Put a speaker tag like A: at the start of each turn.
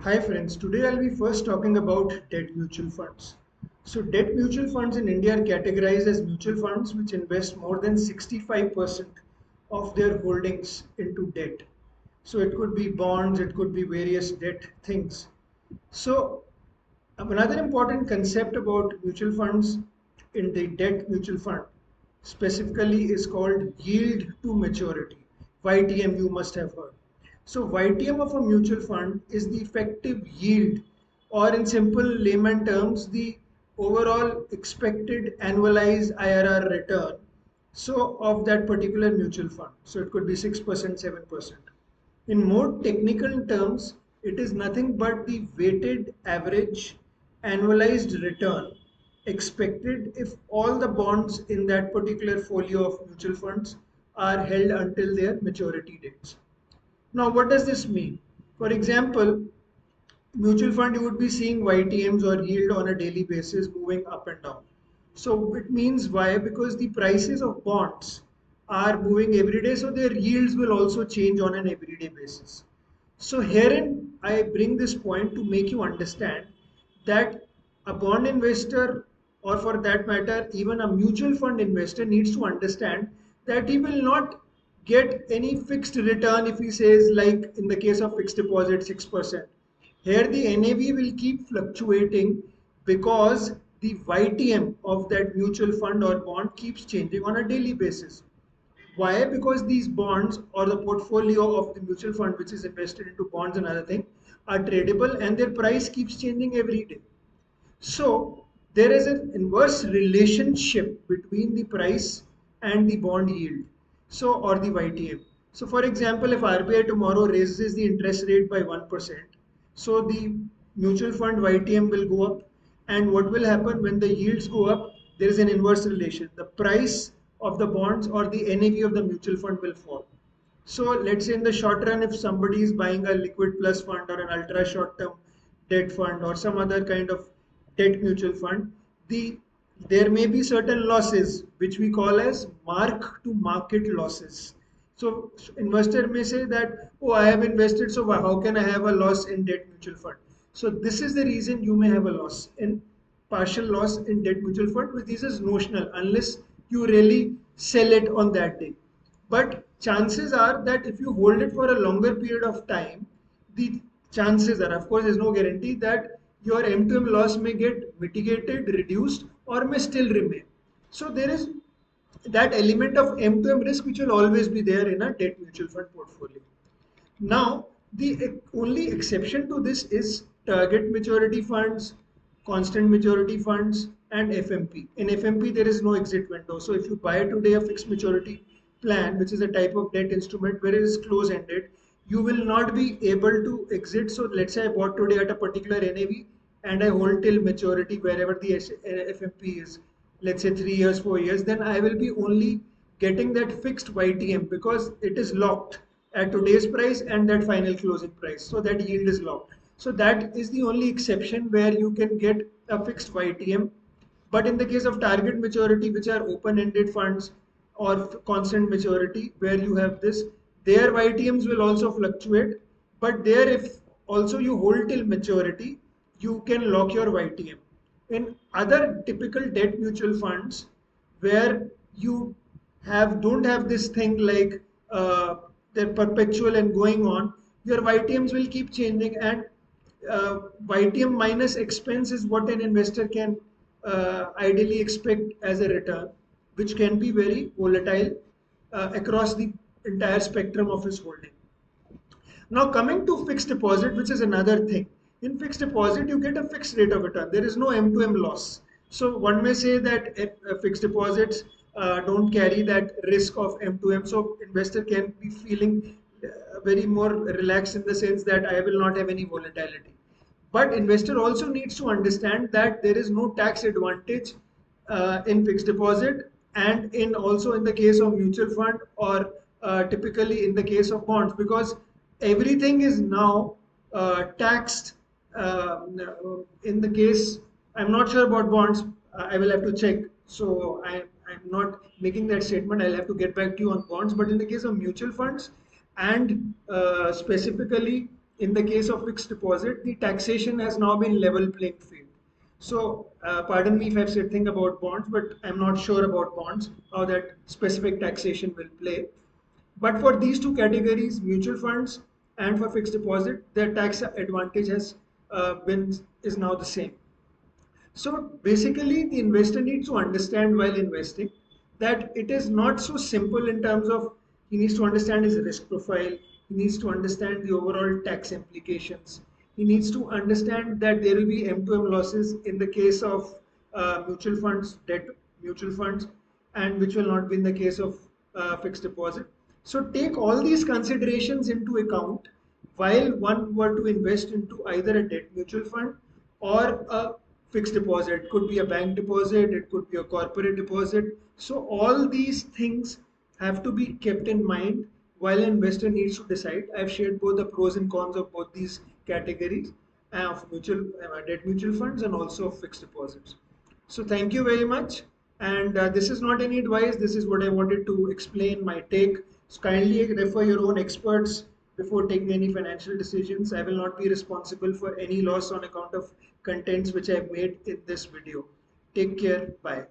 A: Hi friends, today I'll be first talking about debt mutual funds. So debt mutual funds in India are categorized as mutual funds which invest more than 65% of their holdings into debt. So it could be bonds, it could be various debt things. So another important concept about mutual funds in the debt mutual fund specifically is called yield to maturity. YTM you must have heard. So YTM of a mutual fund is the effective yield, or in simple layman terms, the overall expected annualized IRR return so of that particular mutual fund. So it could be 6%, 7%. In more technical terms, it is nothing but the weighted average annualized return expected if all the bonds in that particular folio of mutual funds are held until their maturity dates. Now, what does this mean? For example, mutual fund you would be seeing YTMs or yield on a daily basis moving up and down. So it means why? Because the prices of bonds are moving every day, so their yields will also change on an everyday basis. So herein I bring this point to make you understand that a bond investor, or for that matter even a mutual fund investor, needs to understand that he will not get any fixed return if he says, like in the case of fixed deposit, 6%. Here the NAV will keep fluctuating because the YTM of that mutual fund or bond keeps changing on a daily basis. Why? Because these bonds or the portfolio of the mutual fund which is invested into bonds and other thing are tradable and their price keeps changing every day. So there is an inverse relationship between the price and the bond yield. So or the YTM. So for example, if RBI tomorrow raises the interest rate by 1%, so the mutual fund YTM will go up. And what will happen when the yields go up? There is an inverse relation. The price of the bonds or the NAV of the mutual fund will fall. So let's say in the short run, if somebody is buying a liquid plus fund or an ultra short term debt fund or some other kind of debt mutual fund, there may be certain losses which we call as mark to market losses. So investor may say that, oh, I have invested, so how can I have a loss in debt mutual fund? So this is the reason you may have a loss in partial loss in debt mutual fund, which is notional unless you really sell it on that day. But chances are that if you hold it for a longer period of time, the chances are, of course, there's no guarantee that your M2M loss may get mitigated, reduced, or may still remain. So there is that element of M2M risk which will always be there in a debt mutual fund portfolio. Now, the only exception to this is target maturity funds, constant maturity funds, and FMP. In FMP, there is no exit window. So if you buy today a fixed maturity plan, which is a type of debt instrument where it is close ended, you will not be able to exit. So let's say I bought today at a particular NAV and I hold till maturity wherever the FMP is, let's say 3 years, 4 years, then I will be only getting that fixed YTM because it is locked at today's price and that final closing price. So that yield is locked. So that is the only exception where you can get a fixed YTM. But in the case of target maturity, which are open-ended funds or constant maturity, where you have this, their YTMs will also fluctuate. But there, if also you hold till maturity, you can lock your YTM. In other typical debt mutual funds, where you don't have this thing like they're perpetual and going on, your YTMs will keep changing, and YTM minus expense is what an investor can ideally expect as a return, which can be very volatile across the entire spectrum of his holding. Now coming to fixed deposit, which is another thing. In fixed deposit, you get a fixed rate of return. There is no M2M loss. So one may say that fixed deposits don't carry that risk of M2M. So investor can be feeling very more relaxed in the sense that I will not have any volatility. But investor also needs to understand that there is no tax advantage in fixed deposit, and in also in the case of mutual fund, or typically in the case of bonds, because everything is now taxed. In the case, I'm not sure about bonds. I will have to check. So I'm not making that statement. I'll have to get back to you on bonds. But in the case of mutual funds and specifically in the case of fixed deposit, the taxation has now been level playing field. So, pardon me if I've said thing about bonds, but I'm not sure about bonds, how that specific taxation will play. But for these two categories, mutual funds and for fixed deposit, their tax advantage has been is now the same. So basically, the investor needs to understand while investing that it is not so simple in terms of he needs to understand his risk profile, he needs to understand the overall tax implications, he needs to understand that there will be M2M losses in the case of mutual funds, debt mutual funds, and which will not be in the case of fixed deposit. So take all these considerations into account while one were to invest into either a debt mutual fund or a fixed deposit. It could be a bank deposit, it could be a corporate deposit. So all these things have to be kept in mind while an investor needs to decide. I've shared both the pros and cons of both these categories of mutual debt mutual funds and also fixed deposits. So thank you very much. And this is not any advice. This is what I wanted to explain my take. So kindly refer your own experts before taking any financial decisions. I will not be responsible for any loss on account of contents which I have made in this video. Take care. Bye.